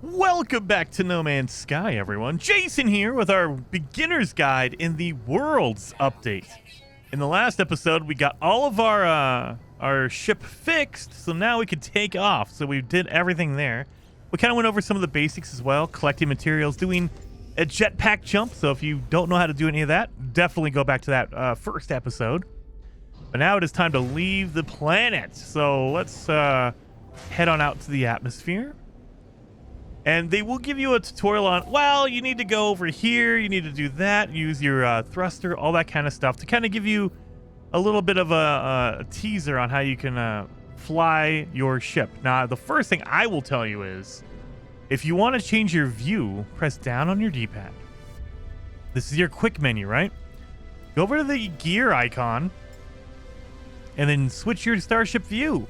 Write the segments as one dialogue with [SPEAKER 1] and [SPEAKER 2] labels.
[SPEAKER 1] Welcome back to No Man's Sky, everyone. Jason here with our beginner's guide in the Worlds update. In the last episode, we got all of our ship fixed, so now we could take off. So we did everything there. We kind of went over some of the basics as well, collecting materials, doing a jetpack jump. So if you don't know how to do any of that, definitely go back to that first episode. But now it is time to leave the planet. So let's head on out to the atmosphere. And they will give you a tutorial on, well, you need to go over here, you need to do that, use your thruster, all that kind of stuff to kind of give you a little bit of a teaser on how you can fly your ship. Now, the first thing I will tell you is, if you want to change your view, press down on your D-pad. This is your quick menu, right? Go over to the gear icon, and then switch your starship view.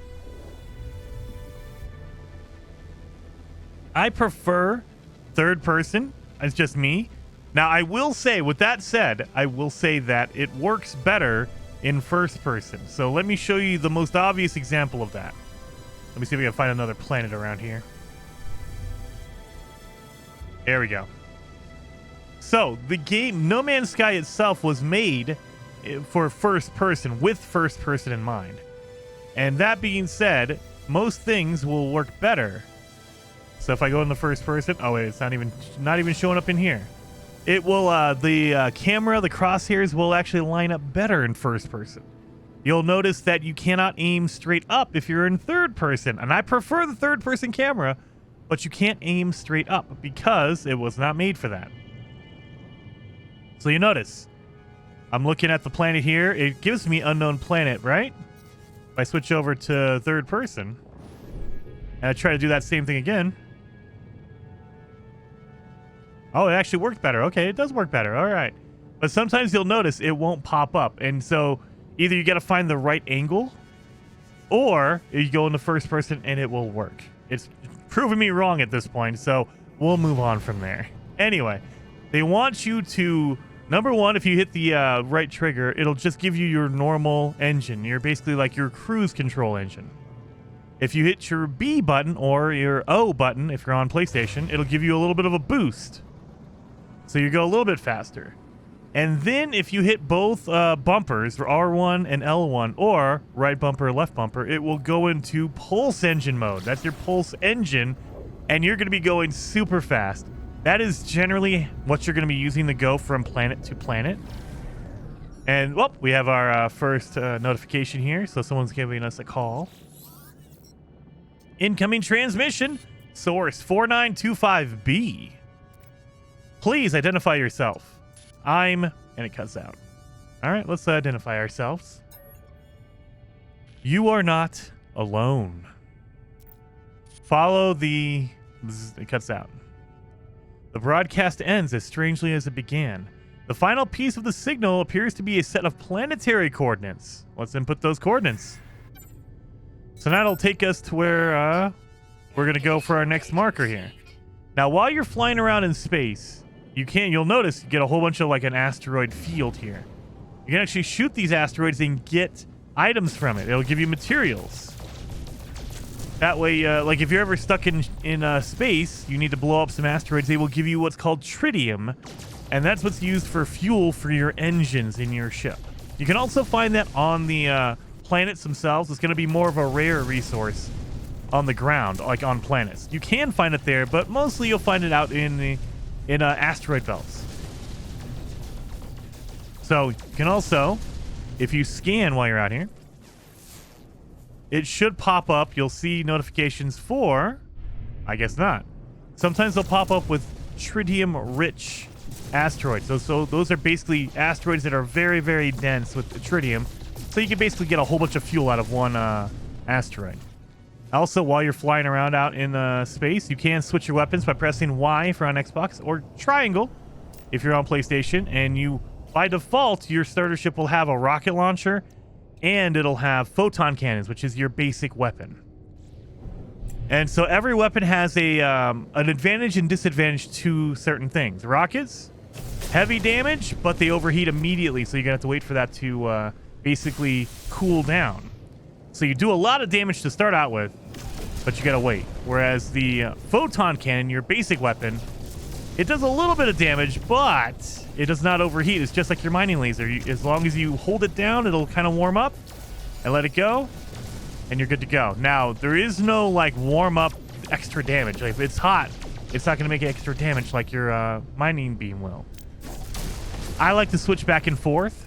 [SPEAKER 1] I prefer third person. It's just me. Now, I will say, with that said, I will say that it works better in first person. So let me show you the most obvious example of that. Let me see if we can find another planet around here. There we go. So the game No Man's Sky itself was made for first person, with first person in mind. And that being said, most things will work better. So if I go in the first person, oh wait, it's not even showing up in here. It will the camera, the crosshairs will actually line up better in first person. You'll notice that you cannot aim straight up if you're in third person, and I prefer the third person camera, but you can't aim straight up because it was not made for that. So you notice, I'm looking at the planet here. It gives me unknown planet, right? If I switch over to third person and I try to do that same thing again. Oh, it actually worked better. Okay, it does work better. All right. But sometimes you'll notice it won't pop up. And so either you got to find the right angle or you go into first person and it will work. It's proving me wrong at this point, so we'll move on from there. Anyway, they want you to, number one, if you hit the right trigger, it'll just give you your normal engine. You're basically like your cruise control engine. If you hit your B button or your O button, if you're on PlayStation, it'll give you a little bit of a boost. So you go a little bit faster. And then if you hit both bumpers, R1 and L1, or right bumper, left bumper, it will go into pulse engine mode. That's your pulse engine, and you're going to be going super fast. That is generally what you're going to be using to go from planet to planet. And, well, we have our first notification here, so someone's giving us a call. Incoming transmission, source 4925B. Please identify yourself. And it cuts out. All right, let's identify ourselves. You are not alone. Follow the... It cuts out. The broadcast ends as strangely as it began. The final piece of the signal appears to be a set of planetary coordinates. Let's input those coordinates. So now it'll take us to where we're going to go for our next marker here. Now, while you're flying around in space, you'll notice you get a whole bunch of like an asteroid field here. You can actually shoot these asteroids and get items from it. It'll give you materials. That way, like if you're ever stuck in space, you need to blow up some asteroids, they will give you what's called tritium, and that's what's used for fuel for your engines in your ship. You can also find that on the planets themselves. It's going to be more of a rare resource on the ground, like on planets. You can find it there, but mostly you'll find it out in asteroid belts. So you can also, if you scan while you're out here, it should pop up. You'll see notifications for, I guess not. Sometimes they'll pop up with tritium-rich asteroids. So those are basically asteroids that are very, very dense with the tritium. So you can basically get a whole bunch of fuel out of one asteroid. Also, while you're flying around out in space, you can switch your weapons by pressing Y for on Xbox or triangle if you're on PlayStation. And you, by default, your starter ship will have a rocket launcher and it'll have photon cannons, which is your basic weapon. And so every weapon has an advantage and disadvantage to certain things. Rockets, heavy damage, but they overheat immediately, so you're going to have to wait for that to basically cool down. So you do a lot of damage to start out with, but you gotta wait. Whereas the photon cannon, your basic weapon, it does a little bit of damage, but it does not overheat. It's just like your mining laser. As long as you hold it down, it'll kind of warm up and let it go, and you're good to go. Now, there is no like warm up extra damage. Like if it's hot, it's not gonna make extra damage like your mining beam will. I like to switch back and forth.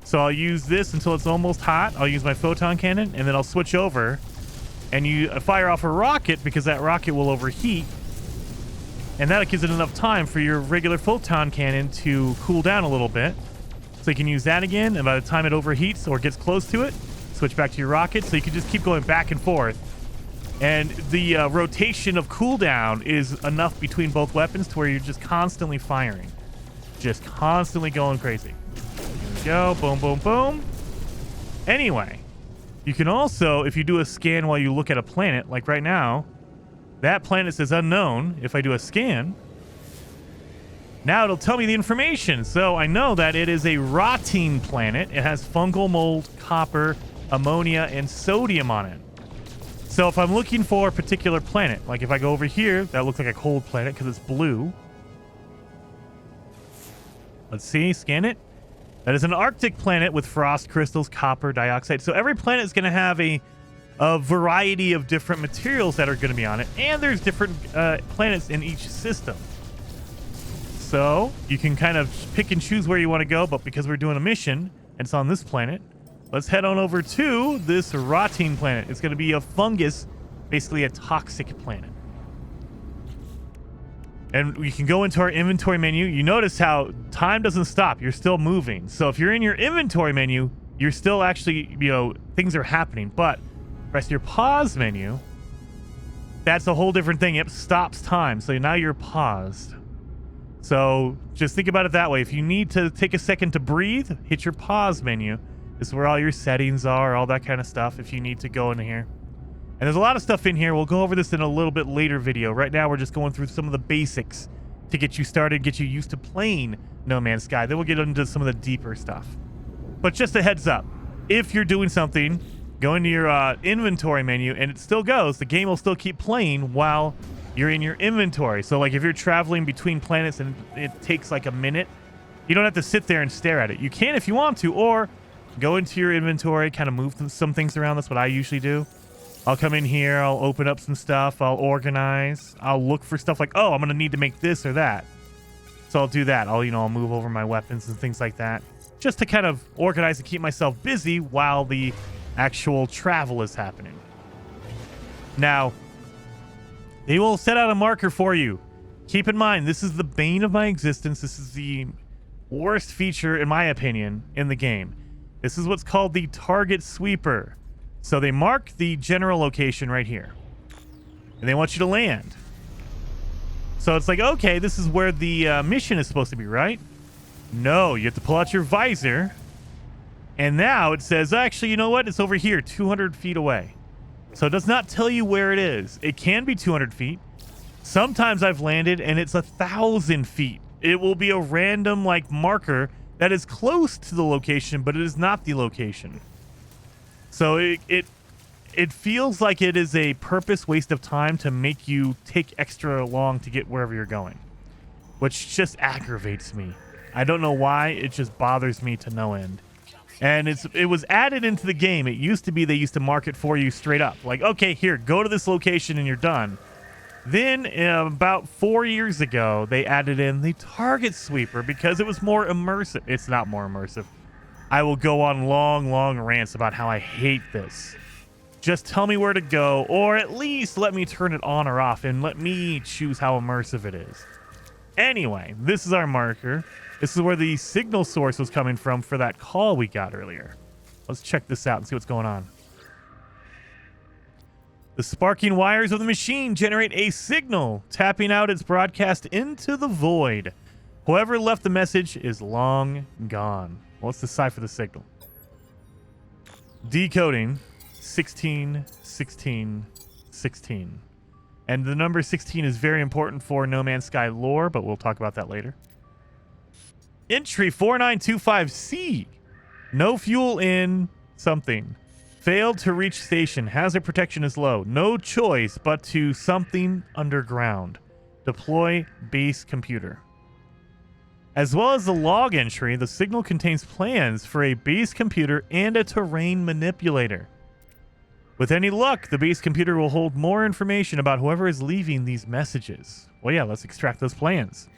[SPEAKER 1] So I'll use this until it's almost hot. I'll use my photon cannon, and then I'll switch over, and you fire off a rocket because that rocket will overheat, and that gives it enough time for your regular photon cannon to cool down a little bit. So you can use that again, and by the time it overheats or gets close to it, switch back to your rocket. So you can just keep going back and forth. And the rotation of cooldown is enough between both weapons to where you're just constantly firing. Just constantly going crazy. Here we go. Boom, boom, boom. Anyway, you can also, if you do a scan while you look at a planet, like right now, that planet says unknown. If I do a scan, now it'll tell me the information. So I know that it is a rotting planet. It has fungal mold, copper, ammonia, and sodium on it. So if I'm looking for a particular planet, like if I go over here, that looks like a cold planet because it's blue. Let's see, scan it. That is an Arctic planet with frost crystals, copper dioxide. So every planet is going to have a variety of different materials that are going to be on it. And there's different planets in each system. So you can kind of pick and choose where you want to go. But because we're doing a mission, and it's on this planet, let's head on over to this rotting planet. It's going to be a fungus, basically a toxic planet. And we can go into our inventory menu. You notice how time doesn't stop. You're still moving. So if you're in your inventory menu, you're still actually, things are happening. But press your pause menu. That's a whole different thing. It stops time. So now you're paused. So just think about it that way. If you need to take a second to breathe, hit your pause menu. This is where all your settings are, all that kind of stuff if you need to go in here. And there's a lot of stuff in here. We'll go over this in a little bit later video. Right now, we're just going through some of the basics to get you started, get you used to playing No Man's Sky. Then we'll get into some of the deeper stuff. But just a heads up, if you're doing something, go into your inventory menu, and it still goes. The game will still keep playing while you're in your inventory. So like if you're traveling between planets and it takes like a minute, you don't have to sit there and stare at it. You can if you want to, or go into your inventory, kind of move some things around. That's what I usually do. I'll come in here, I'll open up some stuff, I'll organize, I'll look for stuff like, oh, I'm going to need to make this or that. So I'll do that. I'll move over my weapons and things like that, just to kind of organize and keep myself busy while the actual travel is happening. Now, they will set out a marker for you. Keep in mind, this is the bane of my existence. This is the worst feature, in my opinion, in the game. This is what's called the target sweeper. So they mark the general location right here, and they want you to land. So it's like, okay, this is where the mission is supposed to be, right? No, you have to pull out your visor, and now it says, actually, you know what? It's over here, 200 feet away. So it does not tell you where it is. It can be 200 feet. Sometimes I've landed, and it's 1,000 feet. It will be a random, like, marker that is close to the location, but it is not the location. So it feels like it is a purpose waste of time to make you take extra long to get wherever you're going, which just aggravates me. I don't know why. It just bothers me to no end. And it was added into the game. It used to be they used to mark it for you straight up. Like, okay, here, go to this location and you're done. Then about 4 years ago, they added in the target sweeper because it was more immersive. It's not more immersive. I will go on long, long rants about how I hate this. Just tell me where to go, or at least let me turn it on or off and let me choose how immersive it is. Anyway, this is our marker. This is where the signal source was coming from for that call we got earlier. Let's check this out and see what's going on. The sparking wires of the machine generate a signal, tapping out its broadcast into the void. Whoever left the message is long gone. Well, let's decipher the signal. Decoding 16, 16, 16. And the number 16 is very important for No Man's Sky lore, but we'll talk about that later. Entry 4925C. No fuel in something. Failed to reach station. Hazard protection is low. No choice but to something underground. Deploy base computer. As well as the log entry, the signal contains plans for a base computer and a terrain manipulator. With any luck, the base computer will hold more information about whoever is leaving these messages. Well, yeah, let's extract those plans.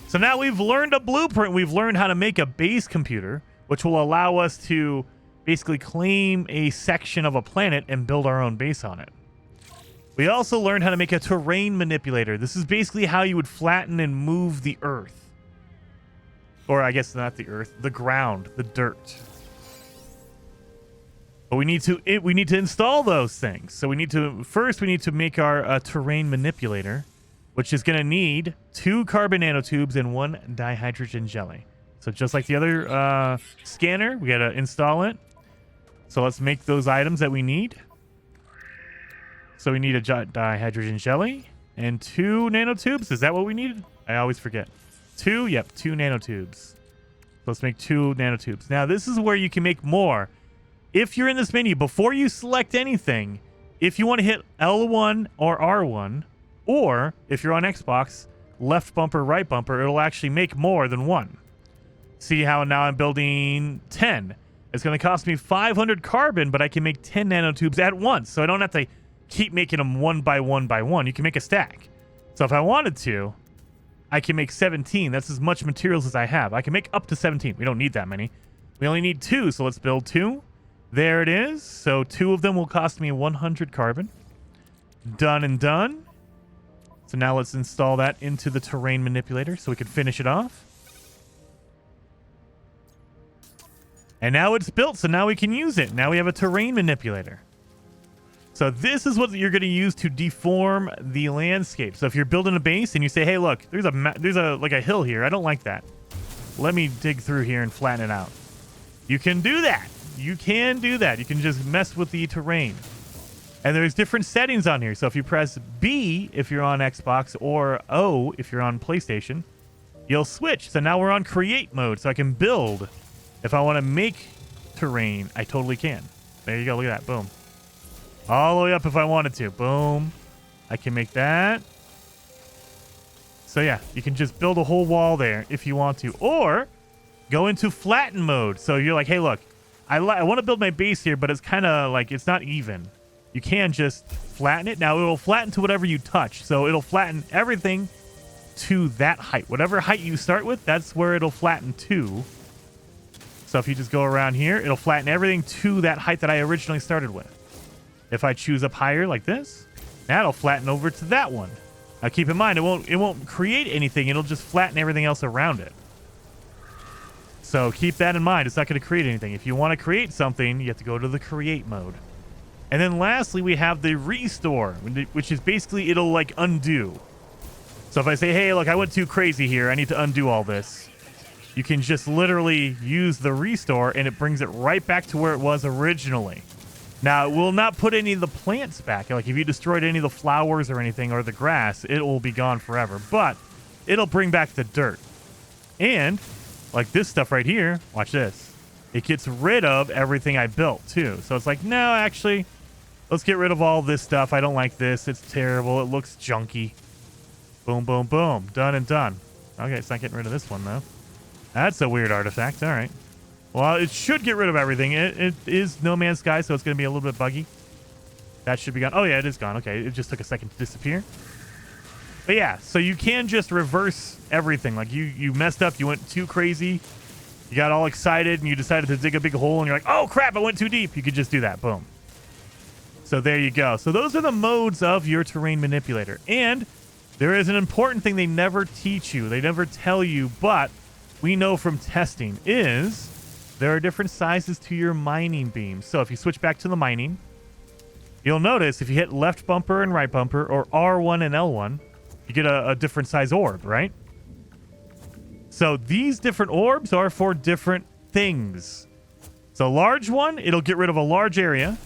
[SPEAKER 1] So now we've learned a blueprint. We've learned how to make a base computer, which will allow us to basically claim a section of a planet and build our own base on it. We also learned how to make a terrain manipulator. This is basically how you would flatten and move the Earth. Or I guess not the Earth, the ground, the dirt. But we need to install those things. So we need to make our terrain manipulator, which is going to need 2 carbon nanotubes and 1 dihydrogen jelly. So just like the other scanner, we got to install it. So let's make those items that we need. So we need a dihydrogen jelly and 2 nanotubes. Is that what we needed? I always forget. 2? Yep, 2 nanotubes. So let's make 2 nanotubes. Now, this is where you can make more. If you're in this menu, before you select anything, if you want to hit L1 or R1, or if you're on Xbox, left bumper, right bumper, it'll actually make more than 1. See how now I'm building 10. It's going to cost me 500 carbon, but I can make 10 nanotubes at once. So I don't have to keep making them one by one by one. You can make a stack. So if I wanted to, I can make 17. That's as much materials as I have. I can make up to 17. We don't need that many. We only need 2, so let's build 2. There it is. So 2 of them will cost me 100 carbon. Done and done. So now let's install that into the terrain manipulator so we can finish it off. And now it's built, so now we can use it. Now we have a terrain manipulator. So this is what you're going to use to deform the landscape. So if you're building a base and you say, hey, look, there's a hill here. I don't like that. Let me dig through here and flatten it out. You can do that. You can do that. You can just mess with the terrain. And there's different settings on here. So if you press B if you're on Xbox or O if you're on PlayStation, you'll switch. So now we're on create mode, so I can build. If I want to make terrain, I totally can. There you go. Look at that. Boom. All the way up if I wanted to. Boom. I can make that. So yeah, you can just build a whole wall there if you want to. Or go into flatten mode. So you're like, hey, look, I want to build my base here, but it's kind of like it's not even. You can just flatten it. Now, it will flatten to whatever you touch. So it'll flatten everything to that height. Whatever height you start with, that's where it'll flatten to. So if you just go around here, it'll flatten everything to that height that I originally started with. If I choose up higher like this, that'll flatten over to that one. Now keep in mind, it won't create anything. It'll just flatten everything else around it. So keep that in mind. It's not going to create anything. If you want to create something, you have to go to the create mode. And then lastly, we have the restore, which is basically it'll like undo. So if I say, hey, look, I went too crazy here. I need to undo all this. You can just literally use the restore and it brings it right back to where it was originally. Now, it will not put any of the plants back. Like if you destroyed any of the flowers or anything or the grass, it will be gone forever. But it'll bring back the dirt. And like this stuff right here, watch this. It gets rid of everything I built too. So it's like, no, actually, let's get rid of all this stuff. I don't like this. It's terrible. It looks junky. Boom, boom, boom. Done and done. Okay, it's not getting rid of this one though. That's a weird artifact. All right. Well, it should get rid of everything. It is No Man's Sky, so it's going to be a little bit buggy. That should be gone. Oh, yeah, it is gone. Okay, it just took a second to disappear. But yeah, so you can just reverse everything. Like you messed up. You went too crazy. You got all excited, and you decided to dig a big hole, and you're like, oh, crap, I went too deep. You could just do that. Boom. So there you go. So those are the modes of your terrain manipulator. And there is an important thing they never teach you. They never tell you, but we know from testing is there are different sizes to your mining beams. So if you switch back to the mining, you'll notice if you hit left bumper and right bumper or R1 and L1, you get a different size orb, right? So these different orbs are for different things. So large one, it'll get rid of a large area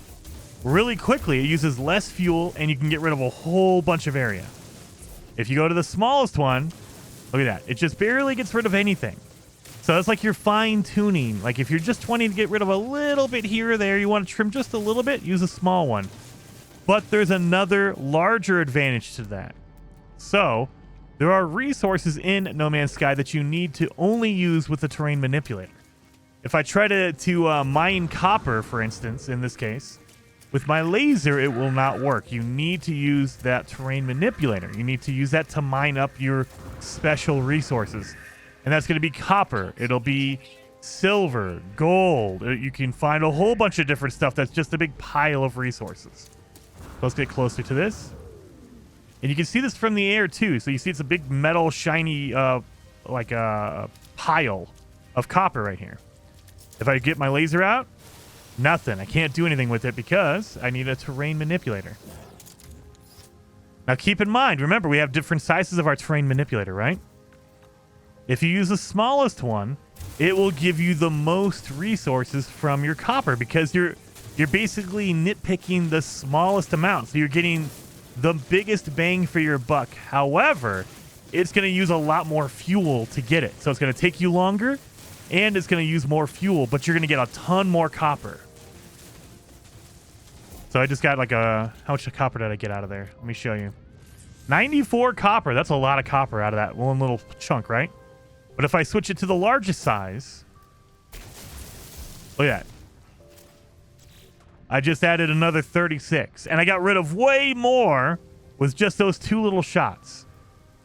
[SPEAKER 1] really quickly. It uses less fuel and you can get rid of a whole bunch of area. If you go to the smallest one, look at that. It just barely gets rid of anything. So it's like you're fine tuning. Like if you're just wanting to get rid of a little bit here or there, you want to trim just a little bit, use a small one. But there's another larger advantage to that. So there are resources in No Man's Sky that you need to only use with the terrain manipulator. If I try to mine copper, for instance, in this case, with my laser, it will not work. You need to use that terrain manipulator. You need to use that to mine up your special resources. And that's going to be copper. It'll be silver, gold. You can find a whole bunch of different stuff that's just a big pile of resources. Let's get closer to this. And you can see this from the air, too. So you see it's a big metal, shiny, like a pile of copper right here. If I get my laser out, nothing. I can't do anything with it because I need a terrain manipulator. Now, keep in mind, remember, we have different sizes of our terrain manipulator, right? If you use the smallest one, it will give you the most resources from your copper because you're basically nitpicking the smallest amount. So you're getting the biggest bang for your buck. However, it's going to use a lot more fuel to get it. So it's going to take you longer and it's going to use more fuel, but you're going to get a ton more copper. So I just got like how much copper did I get out of there? Let me show you. 94 copper. That's a lot of copper out of that one little chunk, right? But if I switch it to the largest size, look at that. I just added another 36, and I got rid of way more with just those two little shots.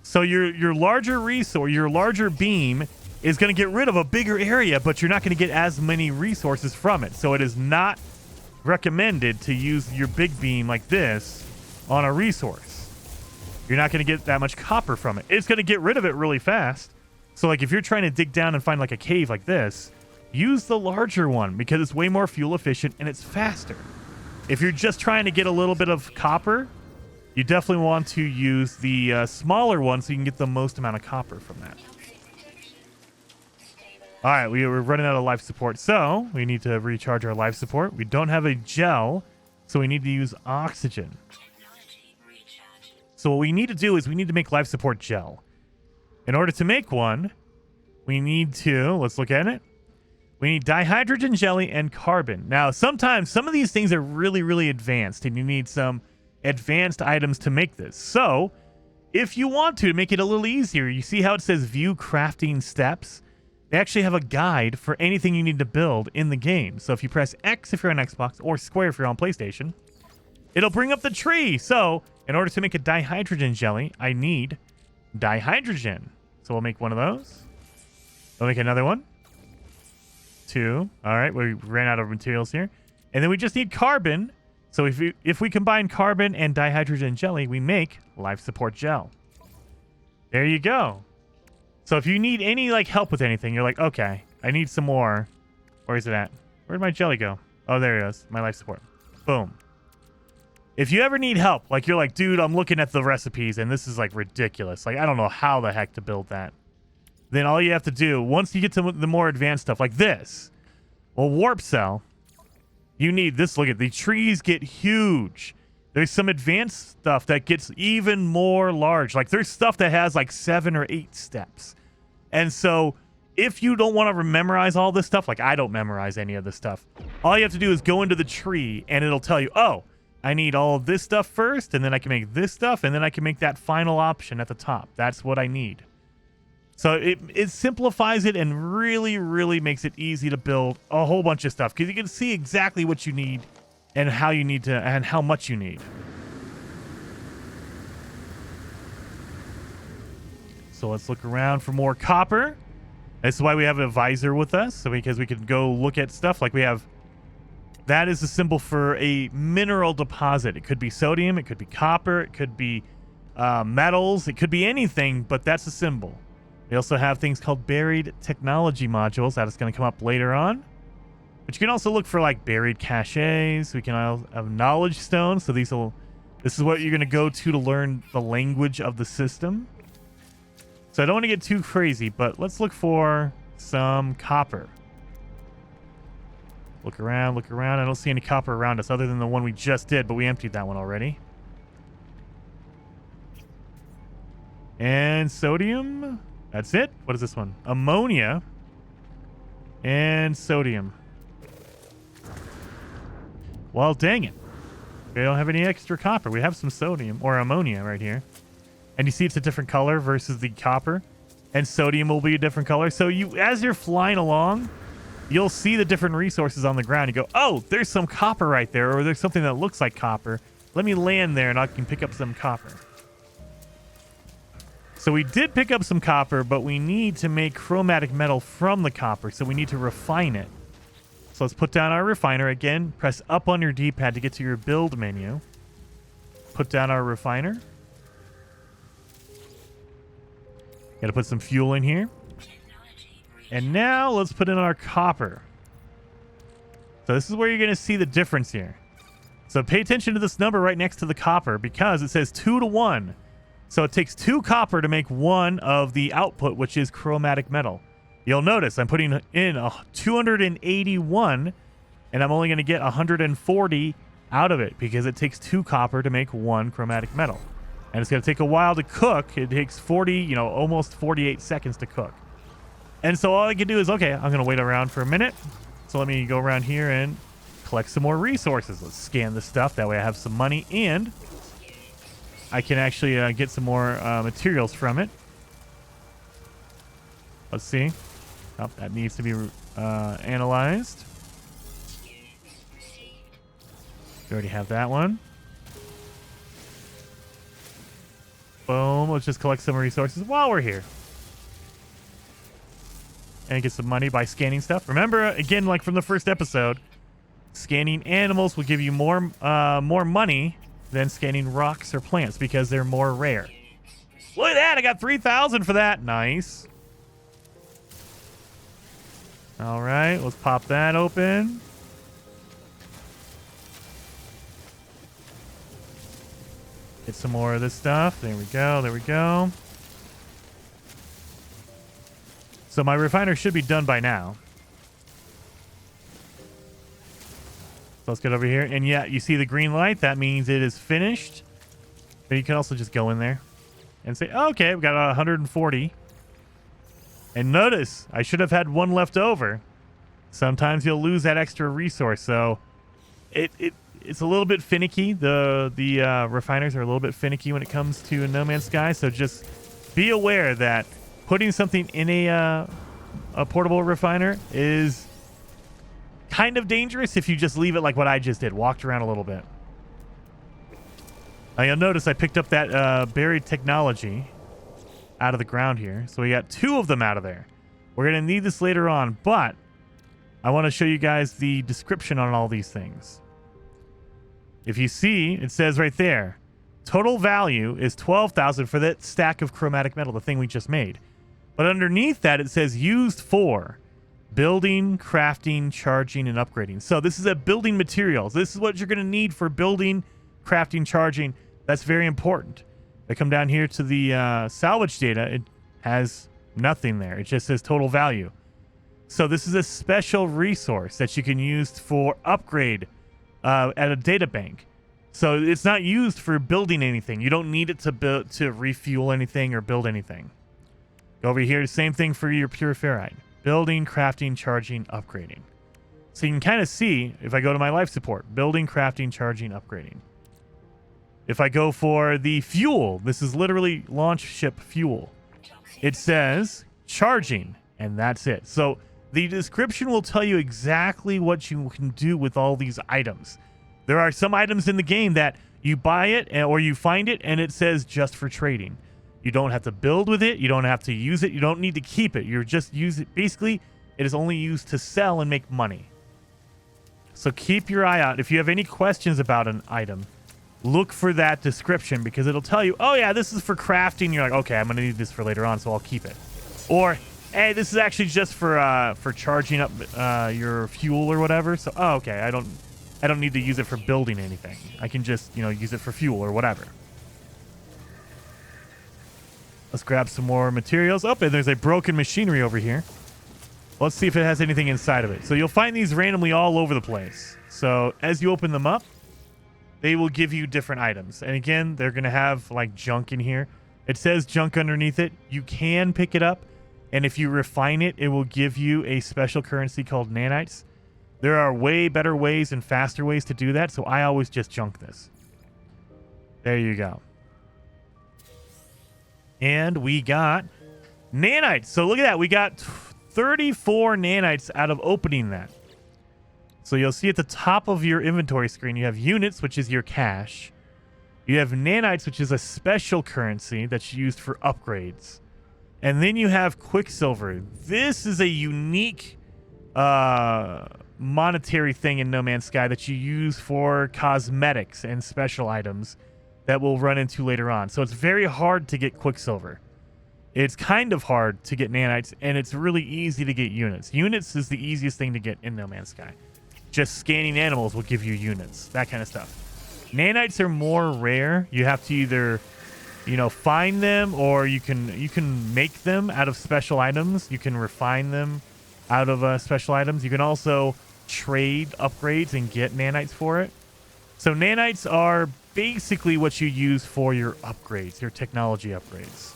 [SPEAKER 1] So your larger resource, your larger beam is going to get rid of a bigger area, but you're not going to get as many resources from it. So it is not recommended to use your big beam like this on a resource. You're not going to get that much copper from it. It's going to get rid of it really fast. So like if you're trying to dig down and find like a cave like this, use the larger one because it's way more fuel efficient and it's faster. If you're just trying to get a little bit of copper, you definitely want to use the smaller one so you can get the most amount of copper from that. All right, we're running out of life support, so we need to recharge our life support. We don't have a gel, so we need to use oxygen. So what we need to do is we need to make life support gel. In order to make one, we need to, let's look at it. We need dihydrogen jelly and carbon. Now, sometimes some of these things are really, really advanced, and you need some advanced items to make this. So if you want to make it a little easier, you see how it says view crafting steps? They actually have a guide for anything you need to build in the game. So if you press X if you're on Xbox or square if you're on PlayStation, it'll bring up the tree. So in order to make a dihydrogen jelly, I need dihydrogen. So we'll make one of those. We'll make another one. 2. All right, we ran out of materials here. And then we just need carbon. So if we combine carbon and dihydrogen jelly, we make life support gel. There you go. So if you need any like help with anything, you're like, okay, I need some more. Where is it at? Where'd my jelly go? Oh, there it is. My life support. Boom. If you ever need help, like you're like, dude, I'm looking at the recipes and this is like ridiculous. Like, I don't know how the heck to build that. Then all you have to do, once you get to the more advanced stuff like this, well, warp cell, you need this. Look at the trees get huge. There's some advanced stuff that gets even more large. Like there's stuff that has like 7 or 8 steps. And so if you don't want to memorize all this stuff, like I don't memorize any of this stuff, all you have to do is go into the tree and it'll tell you, oh, I need all of this stuff first, and then I can make this stuff, and then I can make that final option at the top. That's what I need. So it simplifies it and really, really makes it easy to build a whole bunch of stuff because you can see exactly what you need and how you need to and how much you need. So let's look around for more copper. That's why we have a visor with us, so because we can go look at stuff like we have. That is a symbol for a mineral deposit. It could be sodium, it could be copper, it could be metals, it could be anything, but that's a symbol. We also have things called buried technology modules. That is going to come up later on. But you can also look for like buried caches. We can have knowledge stones. So this is what you're going to go to learn the language of the system. So I don't want to get too crazy, but let's look for some copper. Look around, look around. I don't see any copper around us other than the one we just did, but we emptied that one already. And sodium. That's it. What is this one? Ammonia. And sodium. Well, dang it. We don't have any extra copper. We have some sodium or ammonia right here. And you see it's a different color versus the copper. And sodium will be a different color. So you, as you're flying along, you'll see the different resources on the ground. You go, oh, there's some copper right there, or there's something that looks like copper. Let me land there and I can pick up some copper. So we did pick up some copper, but we need to make chromatic metal from the copper. So we need to refine it. So let's put down our refiner again. Press up on your D-pad to get to your build menu. Put down our refiner. Got to put some fuel in here. And now let's put in our copper. So this is where you're going to see the difference here. So pay attention to this number right next to the copper because it says 2 to 1. So it takes 2 copper to make 1 of the output, which is chromatic metal. You'll notice I'm putting in a 281, and I'm only going to get 140 out of it because it takes 2 copper to make 1 chromatic metal. And it's going to take a while to cook. It takes 40, almost 48 seconds to cook. And so all I can do is, okay, I'm going to wait around for a minute. So let me go around here and collect some more resources. Let's scan this stuff. That way I have some money and I can actually get some more materials from it. Let's see. Oh, that needs to be analyzed. We already have that one. Boom. Let's just collect some resources while we're here. And get some money by scanning stuff. Remember, again, like from the first episode, scanning animals will give you more money than scanning rocks or plants because they're more rare. Look at that. I got 3,000 for that. Nice. All right. Let's pop that open. Get some more of this stuff. There we go. There we go. So my refiner should be done by now. So let's get over here. And yeah, you see the green light. That means it is finished. But you can also just go in there and say, oh, okay, we've got 140. And notice, I should have had 1 left over. Sometimes you'll lose that extra resource. So it's a little bit finicky. The refiners are a little bit finicky when it comes to No Man's Sky. So just be aware that putting something in a portable refiner is kind of dangerous if you just leave it like what I just did. Walked around a little bit. Now you'll notice I picked up that buried technology out of the ground here. So we got 2 of them out of there. We're going to need this later on, but I want to show you guys the description on all these things. If you see, it says right there, total value is 12,000 for that stack of chromatic metal, the thing we just made. But underneath that, it says used for building, crafting, charging, and upgrading. So this is a building materials. This is what you're going to need for building, crafting, charging. That's very important. If I come down here to the salvage data, it has nothing there. It just says total value. So this is a special resource that you can use for upgrade at a data bank. So it's not used for building anything. You don't need it to refuel anything or build anything. Go over here, same thing for your pure ferrite. Building, crafting, charging, upgrading. So you can kind of see, if I go to my life support, building, crafting, charging, upgrading. If I go for the fuel, this is literally launch ship fuel. It says charging, and that's it. So the description will tell you exactly what you can do with all these items. There are some items in the game that you buy it or you find it and it says just for trading. You don't have to build with it. You don't have to use it. You don't need to keep it. You're just use it. Basically, it is only used to sell and make money. So keep your eye out. If you have any questions about an item, look for that description because it'll tell you, oh yeah, this is for crafting. You're like, okay, I'm going to need this for later on, so I'll keep it. Or, hey, this is actually just for charging up your fuel or whatever. So, oh, okay, I don't need to use it for building anything. I can just, use it for fuel or whatever. Let's grab some more materials. Oh, and there's a broken machinery over here. Let's see if it has anything inside of it. So you'll find these randomly all over the place. So as you open them up, they will give you different items. And again, they're going to have like junk in here. It says junk underneath it. You can pick it up. And if you refine it, it will give you a special currency called nanites. There are way better ways and faster ways to do that, so I always just junk this. There you go. And we got nanites. So look at that. We got 34 nanites out of opening that. So you'll see at the top of your inventory screen, you have units, which is your cash. You have nanites, which is a special currency that's used for upgrades. And then you have Quicksilver. This is a unique monetary thing in No Man's Sky that you use for cosmetics and special items that we'll run into later on. So it's very hard to get Quicksilver. It's kind of hard to get nanites, and it's really easy to get units. Units is the easiest thing to get in No Man's Sky. Just scanning animals will give you units, that kind of stuff. Nanites are more rare. You have to either, find them, or you can make them out of special items. You can refine them out of special items. You can also trade upgrades and get nanites for it. So nanites are basically what you use for your upgrades, your technology upgrades.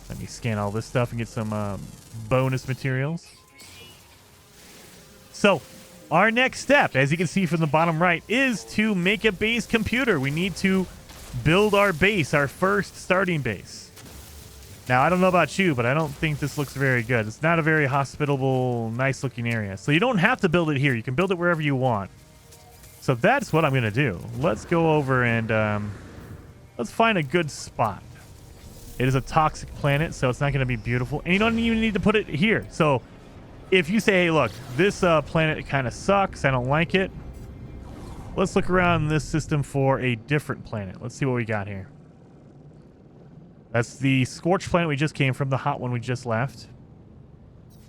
[SPEAKER 1] Let me scan all this stuff and get some bonus materials. So our next step, as you can see from the bottom right, is to make a base computer. We need to build our base, our first starting base. Now, I don't know about you, but I don't think this looks very good. It's not a very hospitable, nice-looking area. So you don't have to build it here. You can build it wherever you want. So that's what I'm going to do. Let's go over and let's find a good spot. It is a toxic planet, so it's not going to be beautiful. And you don't even need to put it here. So if you say, hey, look, this planet kind of sucks, I don't like it, let's look around this system for a different planet. Let's see what we got here. That's the scorched planet we just came from, the hot one we just left.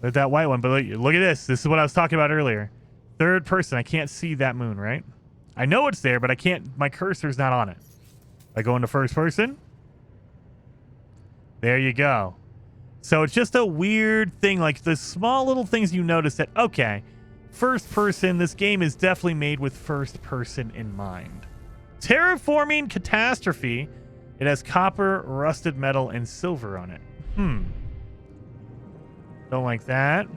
[SPEAKER 1] There's that white one, but look at this. This is what I was talking about earlier. Third person, I can't see that moon, right? I know it's there, but I can't, my cursor's not on it. I go into first person. There you go. So it's just a weird thing, like the small little things you notice that, okay, first person, this game is definitely made with first person in mind. Terraforming catastrophe. It has copper, rusted metal, and silver on it. Don't like that.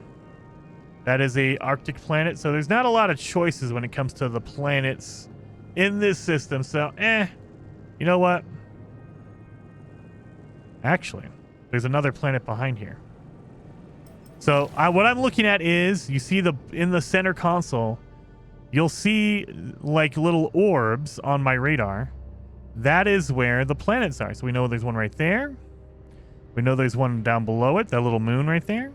[SPEAKER 1] That is a Arctic planet, so there's not a lot of choices when it comes to the planets in this system. So, you know what? Actually, there's another planet behind here. So what I'm looking at is, you see in the center console, you'll see like little orbs on my radar. That is where the planets are. So we know there's one right there. We know there's one down below it, that little moon right there.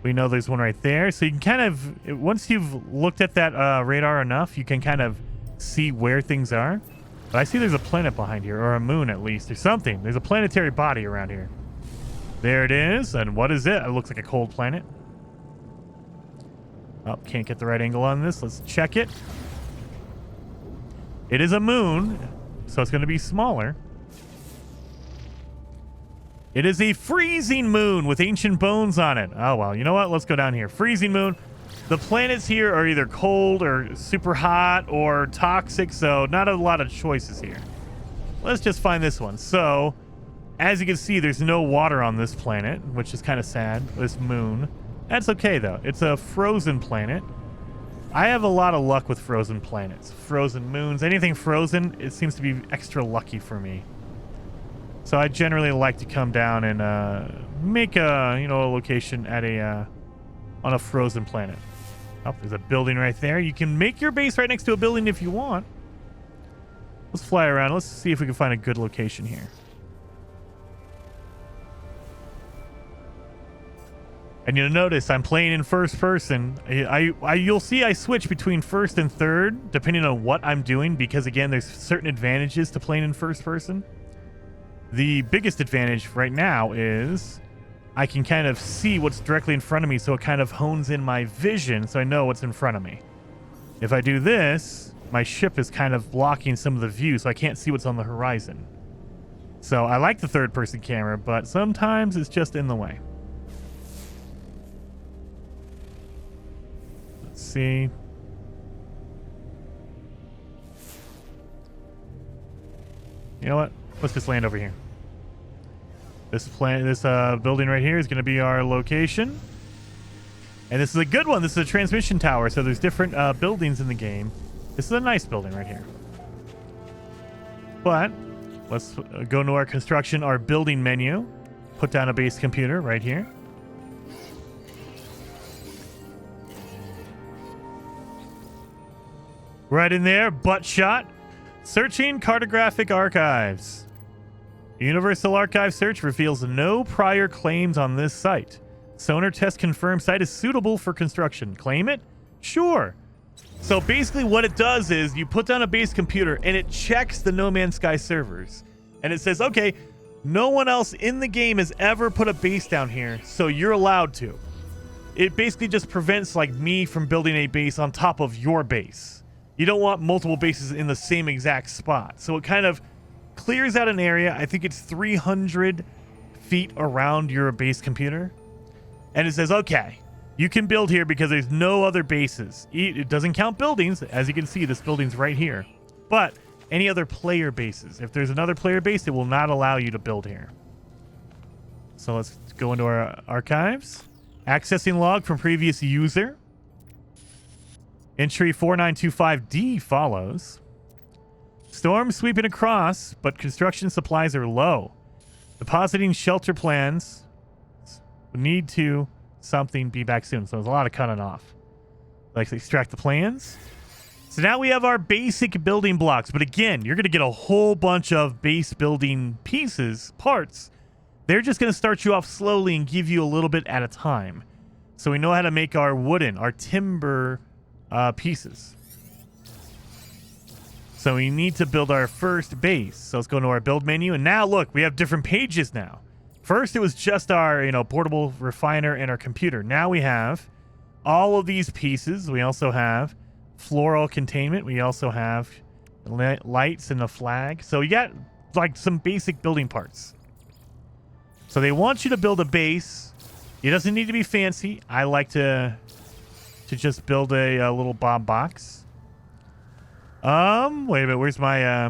[SPEAKER 1] We know there's one right there. So you can kind of, once you've looked at that radar enough, you can kind of see where things are. But I see there's a planet behind here, or a moon at least, or something. There's a planetary body around here. There it is. And what is it? It looks like a cold planet. Oh, can't get the right angle on this. Let's check it. It is a moon, so it's going to be smaller. It is a freezing moon with ancient bones on it. Oh, well, you know what? Let's go down here. Freezing moon. The planets here are either cold or super hot or toxic, so not a lot of choices here. Let's just find this one. So, as you can see, there's no water on this planet, which is kind of sad, this moon. That's okay, though. It's a frozen planet. I have a lot of luck with frozen planets. Frozen moons, anything frozen, it seems to be extra lucky for me. So I generally like to come down and make a, a location at on a frozen planet. Oh, there's a building right there. You can make your base right next to a building if you want. Let's fly around. Let's see if we can find a good location here. And you'll notice I'm playing in first person. You'll see I switch between first and third depending on what I'm doing, because again, there's certain advantages to playing in first person. The biggest advantage right now is I can kind of see what's directly in front of me, so it kind of hones in my vision so I know what's in front of me. If I do this, my ship is kind of blocking some of the view, so I can't see what's on the horizon. So I like the third-person camera, but sometimes it's just in the way. Let's see. You know what? Let's just land over here. This building right here is going to be our location. And this is a good one. This is a transmission tower, so there's different buildings in the game. This is a nice building right here. But let's go into our construction, our building menu. Put down a base computer right here. Right in there, butt shot. Searching cartographic archives. Universal Archive search reveals no prior claims on this site. Sonar test confirmed site is suitable for construction. Claim it? Sure. So basically what it does is you put down a base computer and it checks the No Man's Sky servers. And it says, okay, no one else in the game has ever put a base down here, so you're allowed to. It basically just prevents like me from building a base on top of your base. You don't want multiple bases in the same exact spot. So it kind of clears out an area. I think it's 300 feet around your base computer. And it says, okay, you can build here because there's no other bases. It doesn't count buildings. As you can see, this building's right here. But any other player bases. If there's another player base, it will not allow you to build here. So let's go into our archives. Accessing log from previous user. Entry 4925D follows. Storm sweeping across, but construction supplies are low. Depositing shelter plans. Need to something be back soon. So there's a lot of cutting off. Let's extract the plans. So now we have our basic building blocks. But again, you're going to get a whole bunch of base building pieces, parts. They're just going to start you off slowly and give you a little bit at a time. So we know how to make our wooden, our timber pieces. So we need to build our first base. So let's go into our build menu. And now look, we have different pages now. First, it was just our, portable refiner and our computer. Now we have all of these pieces. We also have floral containment. We also have lights and the flag. So you got like some basic building parts. So they want you to build a base. It doesn't need to be fancy. I like to just build a little bomb box. Wait a minute. Where's my...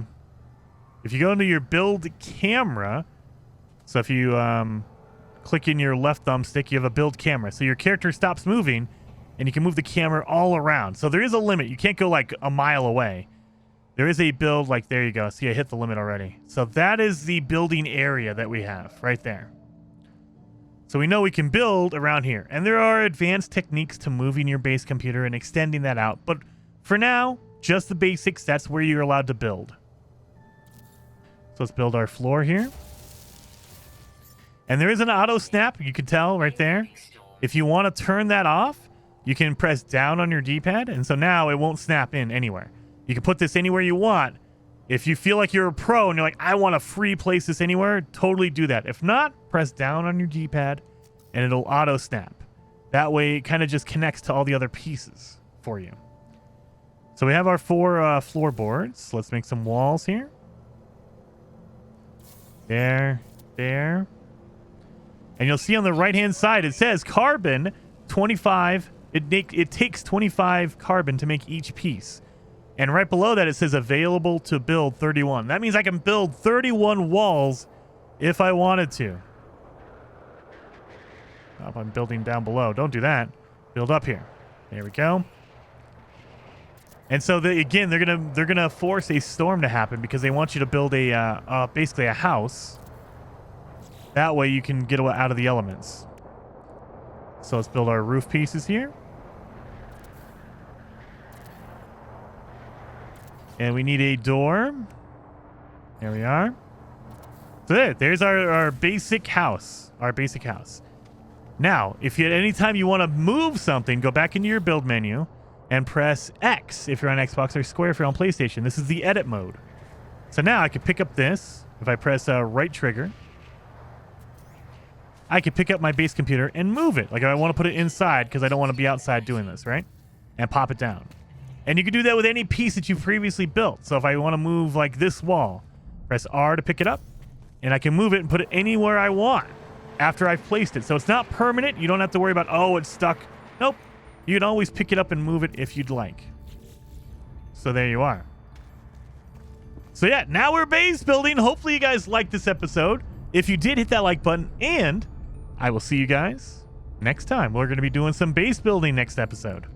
[SPEAKER 1] if you go into your build camera... So if you click in your left thumbstick, you have a build camera. So your character stops moving, and you can move the camera all around. So there is a limit. You can't go like a mile away. There is a build, like there you go. See, I hit the limit already. So that is the building area that we have right there. So we know we can build around here. And there are advanced techniques to moving your base computer and extending that out. But for now, just the basics, that's where you're allowed to build. So let's build our floor here. And there is an auto snap, you can tell right there. If you want to turn that off, you can press down on your D-pad. And so now it won't snap in anywhere. You can put this anywhere you want. If you feel like you're a pro and you're like, I want to free place this anywhere, totally do that. If not, press down on your D-pad and it'll auto snap. That way it kind of just connects to all the other pieces for you. So we have our 4 floorboards. Let's make some walls here. There. And you'll see on the right-hand side, it says carbon 25. It takes 25 carbon to make each piece. And right below that, it says available to build 31. That means I can build 31 walls if I wanted to. Oh, I'm building down below. Don't do that. Build up here. There we go. And so, again, they're gonna force a storm to happen because they want you to build basically a house. That way you can get out of the elements. So let's build our roof pieces here. And we need a door. There we are. So there's our basic house. Our basic house. Now, if you at any time you want to move something, go back into your build menu and press X if you're on Xbox or square if you're on PlayStation. This is the edit mode. So now I can pick up this. If I press right trigger, I can pick up my base computer and move it. Like if I want to put it inside because I don't want to be outside doing this, right? And pop it down. And you can do that with any piece that you've previously built. So if I want to move like this wall, press R to pick it up. And I can move it and put it anywhere I want after I've placed it. So it's not permanent. You don't have to worry about, oh, it's stuck. Nope. You can always pick it up and move it if you'd like. So there you are. So yeah, now we're base building. Hopefully you guys liked this episode. If you did, hit that like button, and I will see you guys next time. We're going to be doing some base building next episode.